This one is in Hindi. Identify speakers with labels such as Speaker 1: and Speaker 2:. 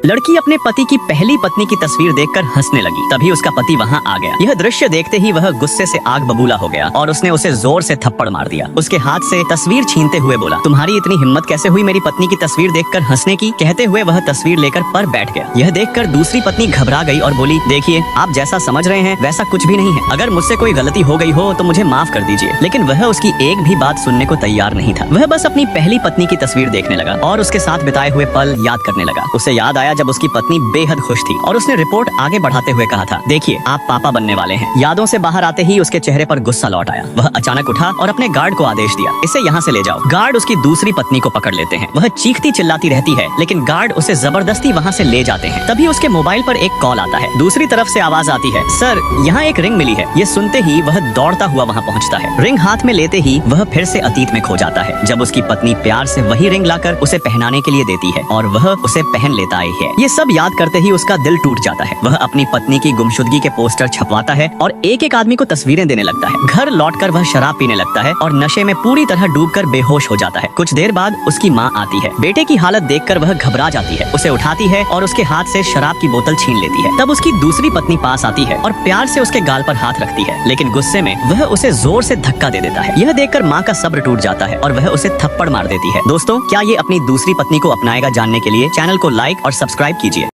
Speaker 1: लड़की अपने पति की पहली पत्नी की तस्वीर देखकर हंसने लगी। तभी उसका पति वहां आ गया। यह दृश्य देखते ही वह गुस्से से आग बबूला हो गया और उसने उसे जोर से थप्पड़ मार दिया। उसके हाथ से तस्वीर छीनते हुए बोला, तुम्हारी इतनी हिम्मत कैसे हुई मेरी पत्नी की तस्वीर देखकर हंसने की। कहते हुए वह तस्वीर लेकर पर बैठ गया। यह देखकर दूसरी पत्नी घबरा गई और बोली, देखिए आप जैसा समझ रहे हैं वैसा कुछ भी नहीं है। अगर मुझसे कोई गलती हो गई हो तो मुझे माफ कर दीजिए। लेकिन वह उसकी एक भी बात सुनने को तैयार नहीं था। वह बस अपनी पहली पत्नी की तस्वीर देखने लगा और उसके साथ बिताए हुए पल याद करने लगा। उसे याद आया जब उसकी पत्नी बेहद खुश थी और उसने रिपोर्ट आगे बढ़ाते हुए कहा था, देखिए आप पापा बनने वाले हैं। यादों से बाहर आते ही उसके चेहरे पर गुस्सा लौट आया। वह अचानक उठा और अपने गार्ड को आदेश दिया, इसे यहाँ से ले जाओ। गार्ड उसकी दूसरी पत्नी को पकड़ लेते हैं। वह चीखती चिल्लाती रहती है लेकिन गार्ड उसे जबरदस्ती वहाँ से ले जाते हैं। तभी उसके मोबाइल पर एक कॉल आता है। दूसरी तरफ से आवाज आती है, सर यहाँ एक रिंग मिली है। ये सुनते ही वह दौड़ता हुआ वहाँ पहुँचता है। रिंग हाथ में लेते ही वह फिर से अतीत में खो जाता है, जब उसकी पत्नी प्यार से वही रिंग लाकर उसे पहनाने के लिए देती है और वह उसे पहन लेता है। ये सब याद करते ही उसका दिल टूट जाता है। वह अपनी पत्नी की गुमशुदगी के पोस्टर छपवाता है और एक एक आदमी को तस्वीरें देने लगता है। घर लौटकर वह शराब पीने लगता है और नशे में पूरी तरह डूबकर बेहोश हो जाता है। कुछ देर बाद उसकी माँ आती है। बेटे की हालत देखकर वह घबरा जाती है, उसे उठाती है और उसके हाथ से शराब की बोतल छीन लेती है। तब उसकी दूसरी पत्नी पास आती है और प्यार से उसके गाल पर हाथ रखती है, लेकिन गुस्से में वह उसे जोर से धक्का दे देता है। यह देखकर माँ का सब्र टूट जाता है और वह उसे थप्पड़ मार देती है। दोस्तों, क्या ये अपनी दूसरी पत्नी को अपनाएगा? जानने के लिए चैनल को लाइक और सब्सक्राइब कीजिए।